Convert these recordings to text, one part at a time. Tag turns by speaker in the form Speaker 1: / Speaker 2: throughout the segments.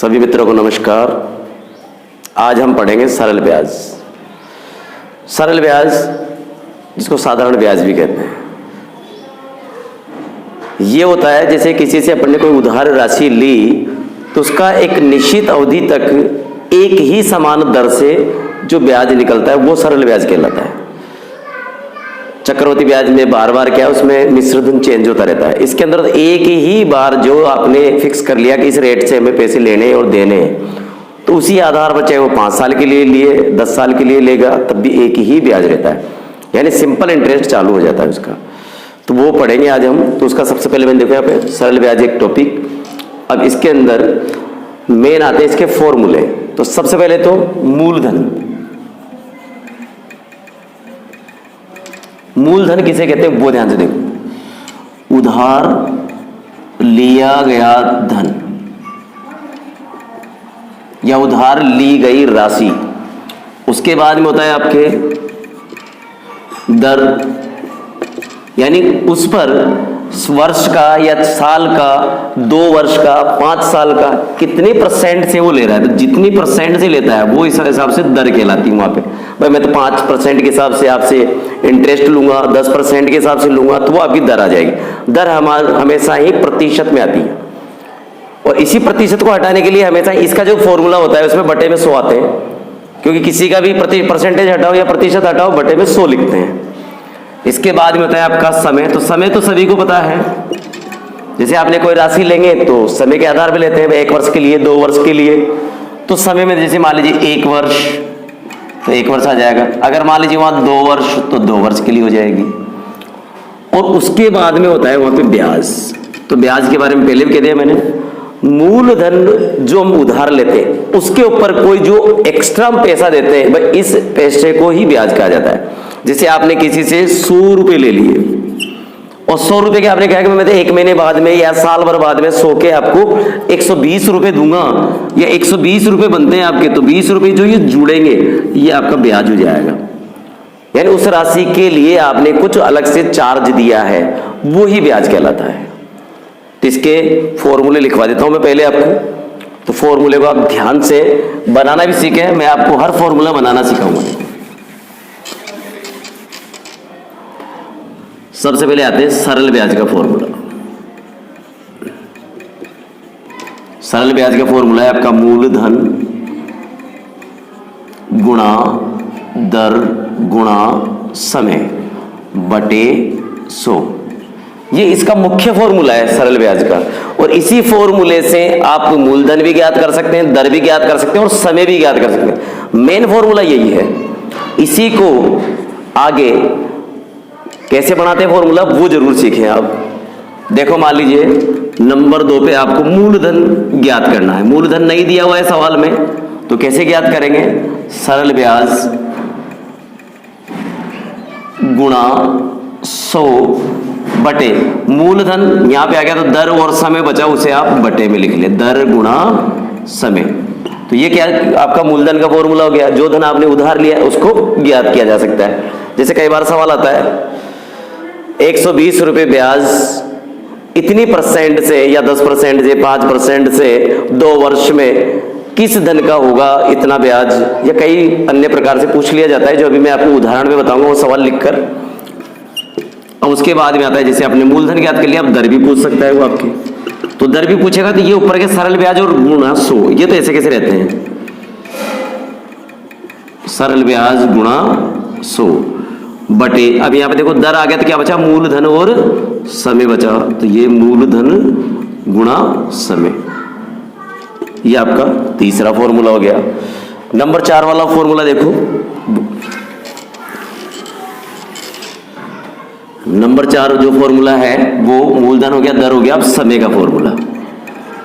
Speaker 1: सभी मित्रों को नमस्कार। आज हम पढ़ेंगे सरल ब्याज। सरल ब्याज जिसको साधारण ब्याज भी कहते हैं, ये होता है जैसे किसी से अपन ने कोई उधार राशि ली तो उसका एक निश्चित अवधि तक एक ही समान दर से जो ब्याज निकलता है वो सरल ब्याज कहलाता है। चक्रवृद्धि ब्याज में बार बार क्या है, उसमें मिश्र धन चेंज होता रहता है। इसके अंदर एक ही बार जो आपने फिक्स कर लिया कि इस रेट से हमें पैसे लेने और देने, तो उसी आधार पर चाहे वो 5 साल के लिए लिए 10 साल के लिए लेगा तब भी एक ही ब्याज रहता है, यानी सिंपल इंटरेस्ट चालू हो जाता है उसका। तो वो पढ़ेंगे आज हम। तो उसका सबसे पहले मैंने देखो यहाँ पे सरल ब्याज एक टॉपिक। अब इसके अंदर मेन आते हैं इसके फॉर्मूले। तो सबसे पहले तो मूलधन। मूलधन किसे कहते हैं वो ध्यान से देखो। उधार लिया गया धन या उधार ली गई राशि, उसके बाद में होता है आपके दर, यानी उस पर वर्ष का या साल का, 2 वर्ष का, 5 साल का कितने परसेंट से वो ले रहा है। तो जितनी परसेंट से लेता है वो इस हिसाब से दर कहलाती है। वहां पे भाई मैं तो 5% के हिसाब से आपसे इंटरेस्ट लूंगा, 10% के हिसाब से लूंगा, तो वो आपकी दर आ जाएगी। दर हमेशा ही प्रतिशत में आती है, और इसी प्रतिशत को हटाने के लिए हमेशा इसका जो फॉर्मूला होता है उसमें बटे में 100 आते हैं, क्योंकि किसी का भी परसेंटेज हटाओ या प्रतिशत हटाओ बटे में 100 लिखते हैं। इसके बाद में होता है आपका समय। तो समय तो सभी को पता है, जैसे आपने कोई राशि लेंगे तो समय के आधार पर लेते हैं, 1 वर्ष के लिए, 2 वर्ष के लिए। तो समय में जैसे मान लीजिए 1 वर्ष तो 1 वर्ष आ जाएगा। अगर मान लीजिए वहां 2 वर्ष तो 2 वर्ष के लिए हो जाएगी। और उसके बाद में होता है वहां पे ब्याज। तो ब्याज के बारे में पहले भी कह दिया मैंने। मूलधन जो हम उधार लेते हैं उसके ऊपर कोई जो एक्स्ट्रा पैसा देते हैं, भाई इस पैसे को ही ब्याज कहा जाता है। जैसे आपने किसी से 100 रुपए ले लिए और 100 रुपए के आपने कहा कि मैं 1 महीने बाद में या साल भर बाद में 100 के आपको 120 रुपए दूंगा, या 120 रुपए बनते हैं आपके, तो 20 रुपए जो ये जुड़ेंगे ये आपका ब्याज हो जाएगा। यानी उस राशि के लिए आपने कुछ अलग से चार्ज दिया है, वो ही ब्याज कहलाता है। तो इसके फॉर्मूले लिखवा देता हूं मैं पहले आपको। तो फॉर्मूले को आप ध्यान से बनाना भी सीखें, मैं आपको हर फॉर्मूला बनाना सिखाऊंगा। सबसे पहले आते हैं सरल ब्याज का फॉर्मूला। सरल ब्याज का फॉर्मूला है आपका मूलधन गुणा दर गुणा समय बटे 100। ये इसका मुख्य फॉर्मूला है सरल ब्याज का। और इसी फॉर्मूले से आप मूलधन भी ज्ञात कर सकते हैं, दर भी ज्ञात कर सकते हैं और समय भी ज्ञात कर सकते हैं। मेन फॉर्मूला यही है। इसी को आगे कैसे बनाते हैं फॉर्मूला वो जरूर सीखें आप। देखो मान लीजिए नंबर 2 पे आपको मूलधन ज्ञात करना है। मूलधन नहीं दिया हुआ है सवाल में, तो कैसे ज्ञात करेंगे? सरल ब्याज गुणा 100 बटे मूलधन, यहां पे आ गया तो दर और समय बचा, उसे आप बटे में लिख ले, दर गुणा समय। तो ये क्या आपका मूलधन का फॉर्मूला हो गया। जो धन आपने उधार लिया है उसको ज्ञात किया जा सकता है। जैसे कई बार सवाल आता है 120 रुपए ब्याज इतनी परसेंट से या 10% से 5% से 2 वर्ष में किस धन का होगा इतना ब्याज, या कई अन्य प्रकार से पूछ लिया जाता है, जो अभी मैं आपको उदाहरण में बताऊंगा वो सवाल लिखकर। और उसके बाद में आता है जैसे आपने मूलधन ज्ञात कर लिया, अब दर भी पूछ सकता है वो आपकी। तो दर भी पूछेगा तो ये ऊपर के सरल ब्याज और गुणा 100, ये तो ऐसे कैसे रहते हैं, सरल ब्याज गुणा 100 बटे, अब यहां पे देखो दर आ गया तो क्या बचा, मूलधन और समय बचा। तो ये मूलधन गुणा समय, ये आपका तीसरा फॉर्मूला हो गया। नंबर 4 वाला फॉर्मूला देखो। नंबर 4 जो फॉर्मूला है वो मूलधन हो गया, दर हो गया। अब समय का फॉर्मूला,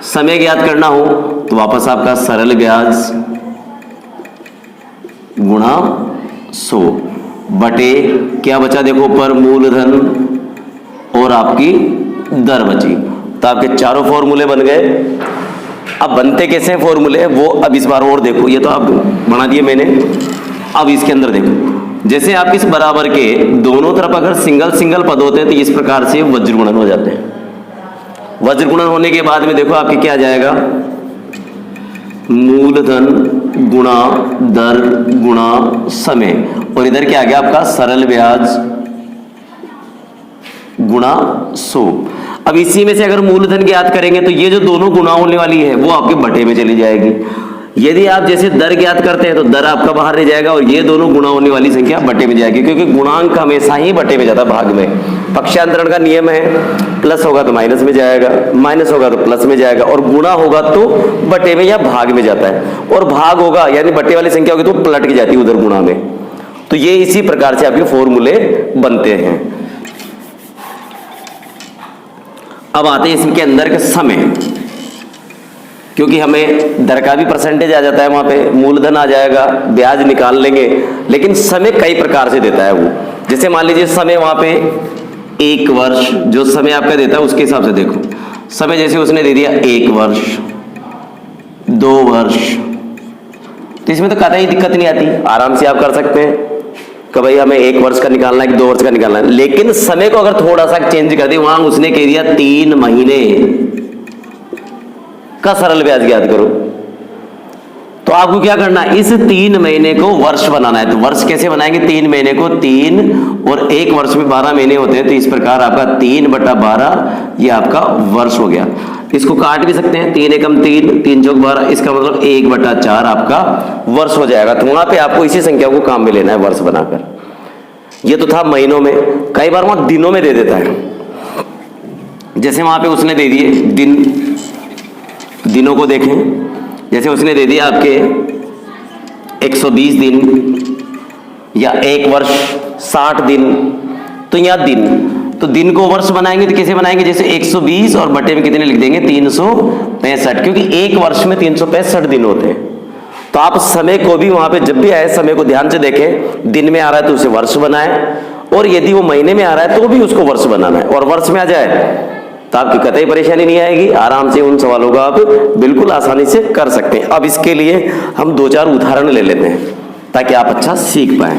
Speaker 1: समय ज्ञात करना हो तो वापस आपका सरल ब्याज गुणा 100 बटे क्या बचा, देखो ऊपर मूलधन और आपकी दर बची। तो आपके चारों फॉर्मूले बन गए। अब बनते कैसे हैं फॉर्मूले वो अब इस बार और देखो। ये तो आप बना दिए मैंने। अब इसके अंदर देखो, जैसे आप इस बराबर के दोनों तरफ अगर सिंगल सिंगल पद होते हैं तो इस प्रकार से वज्रगुणन हो जाते हैं। वज्रगुणन होने के बाद में देखो आपके क्या आ जाएगा, मूलधन गुणा दर गुणा समय, और इधर क्या आ गया आपका सरल ब्याज गुणा 100। अब इसी में से अगर मूलधन ज्ञात करेंगे तो ये जो दोनों गुणा होने वाली है वो आपके बटे में चली जाएगी। यदि आप जैसे दर ज्ञात करते हैं तो दर आपका बाहर रह जाएगा और ये दोनों गुणा होने वाली संख्या बटे में जाएगी, क्योंकि गुणांक हमेशा ही बटे में जाता है भाग में। पक्षांतरण का नियम है, प्लस होगा तो माइनस में जाएगा, माइनस होगा तो प्लस में जाएगा, और गुणा होगा तो बटे में या भाग में जाता है, और भाग होगा यानी बटे वाली संख्या होगी तो पलट के जाती है उधर गुणा में। तो ये इसी प्रकार से आपके फॉर्मूले बनते हैं। अब आते हैं इसके अंदर के समय, क्योंकि हमें दर का भी परसेंटेज आ जाता है, वहां पे मूलधन आ जाएगा, ब्याज निकाल लेंगे, लेकिन समय कई प्रकार से देता है वो। जैसे मान लीजिए समय वहां पे 1 वर्ष जो समय आपका देता है उसके हिसाब से देखो समय, जैसे उसने दे दिया 1 वर्ष 2 वर्ष, तो इसमें तो कतई दिक्कत नहीं आती, आराम से आप कर सकते हैं कि भाई हमें 1 वर्ष का निकालना है कि 2 वर्ष का निकालना है। लेकिन समय को अगर थोड़ा सा चेंज कर दिया, वहां उसने कह दिया 3 महीने का सरल ब्याज ज्ञात करो, तो आपको क्या करना है, इस 3 महीने को वर्ष बनाना है। तो वर्ष कैसे बनाएंगे, 3 महीने को 3 और 1 वर्ष में 12 महीने होते हैं, तो इस प्रकार आपका 3/12 ये आपका वर्ष हो गया। इसको काट भी सकते हैं, 3 एकम 3 3 चौक 12, इसका मतलब 1/4 आपका वर्ष हो जाएगा। तो वहां पे आपको इसी संख्या को काम में लेना है वर्ष बनाकर। ये तो था महीनों में, कई बार वहां दिनों में दे देता है। जैसे वहां पे उसने दे दिए दिन, दिनों को देखें, जैसे उसने दे दिया आपके 120 दिन या 1 वर्ष 60 दिन, तो यहाँ दिन, तो दिन को वर्ष बनाएंगे तो कैसे बनाएंगे, जैसे 120 और बटे में कितने लिख देंगे 365, क्योंकि 1 वर्ष में 365 दिन होते हैं। तो आप समय को भी वहां पे जब भी आए समय को ध्यान से देखें, दिन में आ रहा है तो उसे वर्ष बनाए, और यदि वो महीने में आ रहा है तो भी उसको वर्ष बनाना है, और वर्ष में आ जाए तो आपकी कतई परेशानी नहीं आएगी, आराम से उन सवालों का आप बिल्कुल आसानी से कर सकते हैं। अब इसके लिए हम 2-4 उदाहरण ले लेते हैं ताकि आप अच्छा सीख पाएं।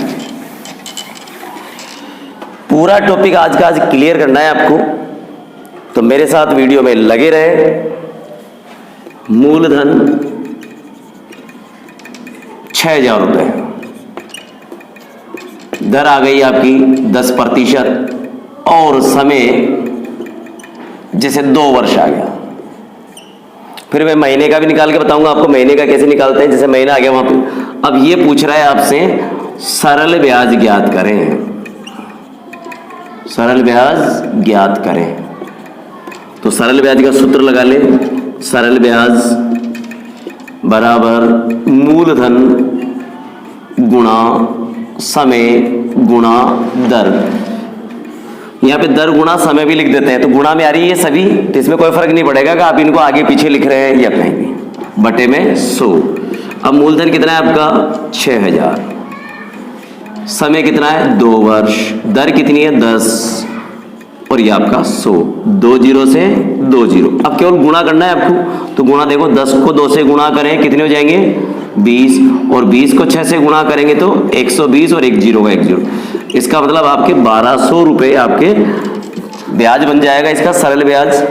Speaker 1: पूरा टॉपिक आज का आज क्लियर करना है आपको, तो मेरे साथ वीडियो में लगे रहे। मूलधन 6000 रुपए, दर आ गई आपकी 10%, और समय जैसे 2 वर्ष आ गया। फिर मैं महीने का भी निकाल के बताऊंगा आपको, महीने का कैसे निकालते हैं। जैसे महीना आ गया वहां पे, अब ये पूछ रहा है आपसे सरल ब्याज ज्ञात करें, सरल ब्याज ज्ञात करें। तो सरल ब्याज का सूत्र लगा ले, सरल ब्याज बराबर मूलधन गुणा समय गुणा दर। यहाँ पे दर गुणा समय भी लिख देते हैं, तो गुणा में आ रही है ये सभी, तो इसमें कोई फर्क नहीं पड़ेगा कि आप इनको आगे पीछे लिख रहे हैं या कहीं भी, बटे में 100। अब मूलधन कितना है आपका 6000, समय कितना है 2 वर्ष, दर कितनी है 10, और ये आपका 100, 2 0 से 2 0। अब केवल गुणा करना है आपको, तो गुणा देखो 10 को 2 से गुणा करें कितने हो जाएंगे 20, और 20 को 6 से गुणा करेंगे तो 120, और 1 0 का 1 0। इसका मतलब आपके 1200 रुपए आपके ब्याज बन जाएगा, इसका सरल ब्याज।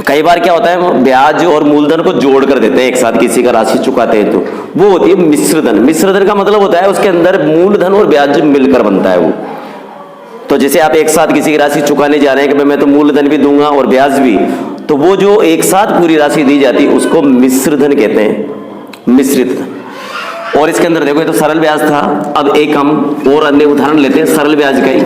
Speaker 1: कई बार क्या होता है, ब्याज और मूलधन को जोड़ कर देते हैं एक साथ, किसी का राशि चुकाते हैं तो वो होती है मिश्रधन। मिश्रधन का मतलब होता है उसके अंदर मूलधन और ब्याज मिलकर बनता है वो। तो जैसे आप एक साथ किसी की राशि चुकाने जा रहे हैं कि मैं तो मूलधन भी दूंगा और ब्याज भी, तो वो जो एक साथ पूरी राशि दी जाती है उसको मिश्रधन कहते हैं, मिश्रित धन। और इसके अंदर देखो ये तो सरल ब्याज था। अब एक हम और अन्य उदाहरण लेते हैं सरल ब्याज का ही।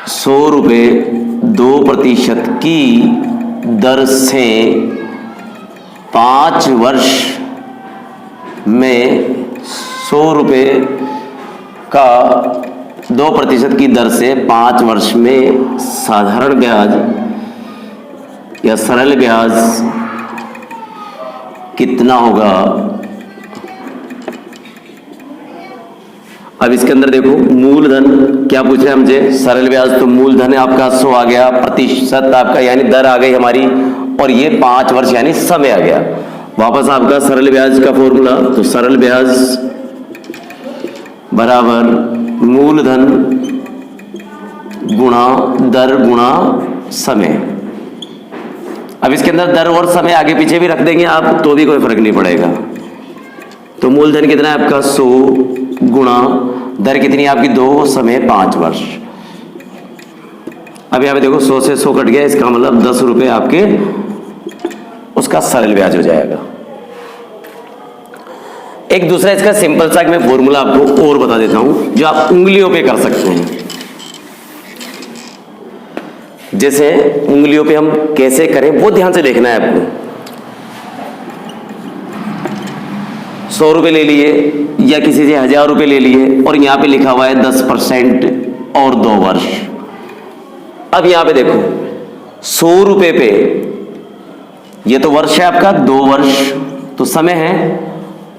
Speaker 1: 100 रुपए 2% की दर से 5 वर्ष में 100 रुपए का 2% की दर से 5 वर्ष में साधारण ब्याज या सरल ब्याज कितना होगा। अब इसके अंदर देखो मूलधन क्या पूछ रहे हैं हमसे, सरल ब्याज, तो मूलधन आपका 100 आ गया, प्रतिशत आपका यानी दर आ गई हमारी, और ये 5 वर्ष यानी समय आ गया। वापस आपका सरल ब्याज का फॉर्मूला, तो सरल ब्याज बराबर मूलधन गुणा दर गुणा समय। अब इसके अंदर दर और समय आगे पीछे भी रख देंगे आप तो भी कोई फर्क नहीं पड़ेगा। तो मूलधन कितना है आपका 100 गुणा दर कितनी है आपकी 2, समय 5 वर्ष। अब यहाँ पे देखो 100 से 100 कट गया, इसका मतलब 10 रुपए आपके उसका सरल ब्याज हो जाएगा। एक दूसरा इसका सिंपल सा मैं फॉर्मूला आपको और बता देता हूं जो आप उंगलियों पे कर सकते हैं। जैसे उंगलियों पे हम कैसे करें वो ध्यान से देखना है आपको। 100 रुपए ले लिए या किसी से 1000 रुपए ले लिए और यहां पे लिखा हुआ है 10% और 2 वर्ष। अब यहां पे देखो 100 रुपए पे ये तो वर्ष है आपका, 2 वर्ष तो समय है,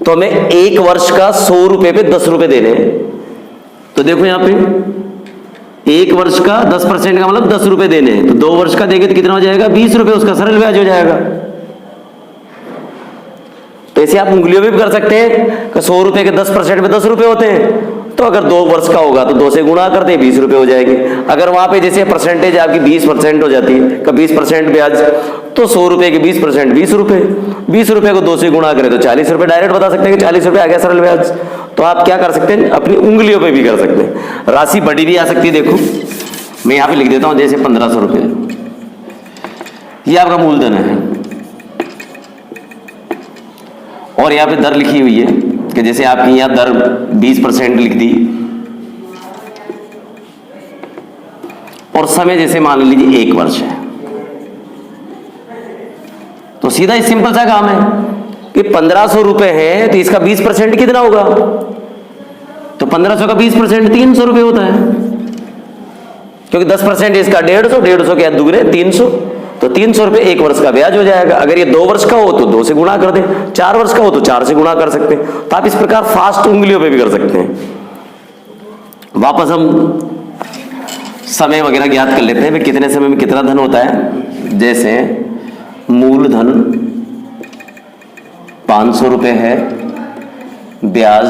Speaker 1: तो हमें 1 वर्ष का 100 रुपए पे 10 रुपए देने हैं। तो देखो यहां पे 1 वर्ष का 10% का मतलब 10 रुपए देने हैं, तो 2 वर्ष का देंगे तो कितना हो जाएगा 20 रुपए, उसका सरल ब्याज हो जाएगा। तो ऐसे आप उंगलियों में भी कर सकते हैं कि 100 रुपए के 10% में 10 रुपए होते हैं, तो अगर 2 वर्ष का होगा तो 2 से गुणा करते हैं 20 रुपए हो जाएंगे। अगर वहां पे जैसे परसेंटेज आपकी 20% हो जाती है का 20% ब्याज, तो 100 रुपए के 20% 20 रुपए, 20 रुपए को 2 से गुणा करें तो 40 रुपए, डायरेक्ट बता सकते हैं कि 40 रुपए आ गया सरल ब्याज। तो आप क्या कर सकते हैं अपनी उंगलियों पे भी कर सकते हैं। राशि बड़ी भी आ सकती है, देखो मैं यहां पे लिख देता हूं जैसे 1500 रुपए, ये आपका मूलधन है और यहां पे दर लिखी हुई है कि जैसे आपकी यहां दर 20% लिख दी और समय जैसे मान लीजिए 1 वर्ष है, तो सीधा सिंपल सा काम है कि 1500 रुपए है तो इसका 20% कितना होगा, तो 1500 का 20% 300 रुपए होता है, क्योंकि 10% इसका 150, 150 के दुगने 300, तो 300 रुपए 1 वर्ष का ब्याज हो जाएगा। अगर ये 2 वर्ष का हो तो 2 से गुणा कर दें, 4 वर्ष का हो तो 4 से गुणा कर सकते हैं। तो आप इस प्रकार फास्ट उंगलियों पे भी कर सकते हैं। वापस हम समय वगैरह ज्ञात कर लेते हैं, कितने समय में कितना धन होता है। जैसे मूलधन 500 रुपए है, ब्याज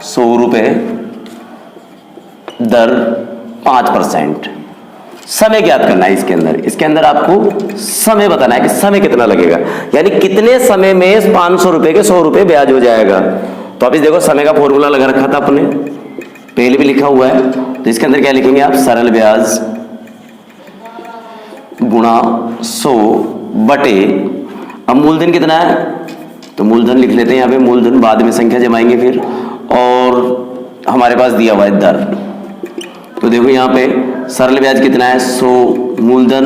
Speaker 1: 100 रुपए, दर 5%। समय ज्ञात करना है इसके अंदर आपको समय बताना है कि समय कितना लगेगा, यानी कितने समय में 500 रुपए के 100 रुपए ब्याज हो जाएगा। तो अभी देखो समय का फॉर्मूला लगा रखा था अपने, पहले भी लिखा हुआ है, तो इसके अंदर क्या लिखेंगे आप, सरल ब्याज गुणा 100 बटे, अब मूलधन कितना है तो मूलधन लिख लेते हैं यहाँ पे, मूलधन बाद में संख्या जमाएंगे फिर, और हमारे पास दिया हुआ है दर। तो देखो यहाँ पे सरल ब्याज कितना है 100, मूलधन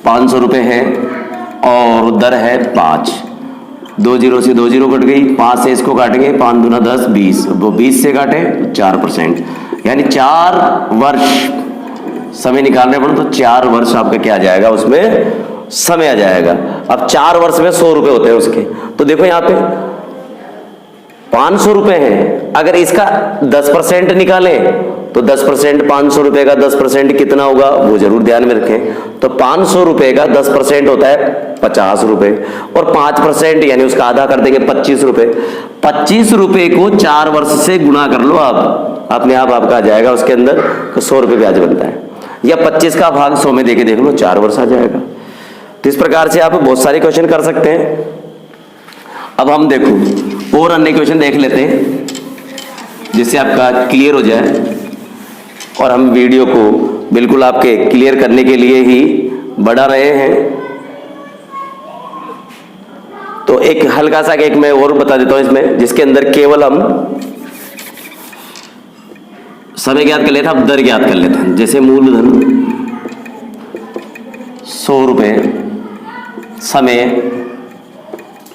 Speaker 1: 500 रुपए है और दर है 5। 2 जीरो से 2 जीरो कट गई, 5 से इसको काटेंगे, 5 दूना 10 20, वो 20 से काटे 4%, यानी 4 वर्ष समय निकालने पड़े तो 4 वर्ष आपका क्या आ जाएगा, उसमें समय आ जाएगा। अब 4 वर्ष में 100 रुपए होते हैं उसके, तो देखो यहाँ पे 500 रुपए है, अगर इसका 10% निकालें तो 10% 500 रुपए का 10% कितना होगा वो जरूर ध्यान में रखें। तो 500 रुपए का 10% होता है 50 रुपए, और 5% यानी उसका आधा कर देंगे 25 रुपए। 25 रुपए को 4 वर्ष से गुणा कर लो आप, अपने आप आपका आ जाएगा उसके अंदर 100 रुपए ब्याज बनता है, या 25 का भाग 100 में देके देख लो 4 वर्ष आ जाएगा। तो इस प्रकार से आप बहुत सारे क्वेश्चन कर सकते हैं। अब हम देखो और अन्य क्वेश्चन देख लेते हैं जिससे आपका क्लियर हो जाए, और हम वीडियो को बिल्कुल आपके क्लियर करने के लिए ही बढ़ा रहे हैं। तो एक हल्का सा एक मैं और बता देता हूं इसमें, जिसके अंदर केवल हम समय ज्ञात कर लेते हैं, अब दर ज्ञात कर लेते हैं। जैसे मूलधन 100 रुपए, समय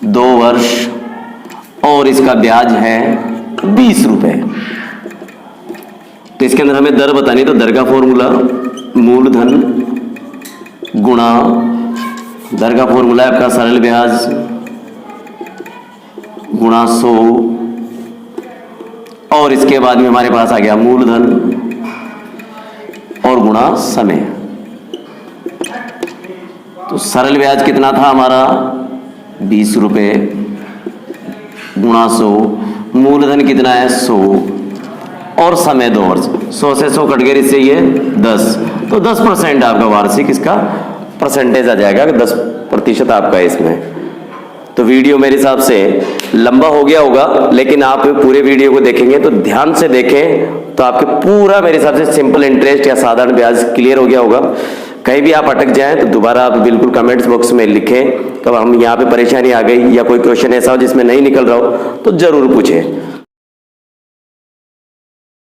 Speaker 1: 2 वर्ष और इसका ब्याज है 20 रुपए। तो इसके अंदर हमें दर बतानी, तो दर का फॉर्मूला मूलधन गुणा दर का फॉर्मूला है आपका सरल ब्याज गुणा 100, और इसके बाद में हमारे पास आ गया मूलधन और गुणा समय। तो सरल ब्याज कितना था हमारा 20 रुपए गुणा 100, मूलधन कितना है 100, और समय 2 वर्ष, 100 से 100 कट गए, इससे ये 10, तो 10% आपका वार्षिक इसका परसेंटेज आ जाएगा, 10% आपका है इसमें। तो वीडियो मेरे हिसाब से लंबा हो गया होगा, लेकिन आप पूरे वीडियो को देखेंगे तो ध्यान से देखें तो आपके पूरा मेरे हिसाब से सिंपल इंटरेस्ट या साधारण ब्याज क्लियर हो गया होगा। कहीं भी आप अटक जाएं तो दोबारा आप बिल्कुल कमेंट्स बॉक्स में लिखें, कब हम यहाँ पे परेशानी आ गई या कोई क्वेश्चन ऐसा हो जिसमें नहीं निकल रहा हो तो जरूर पूछें।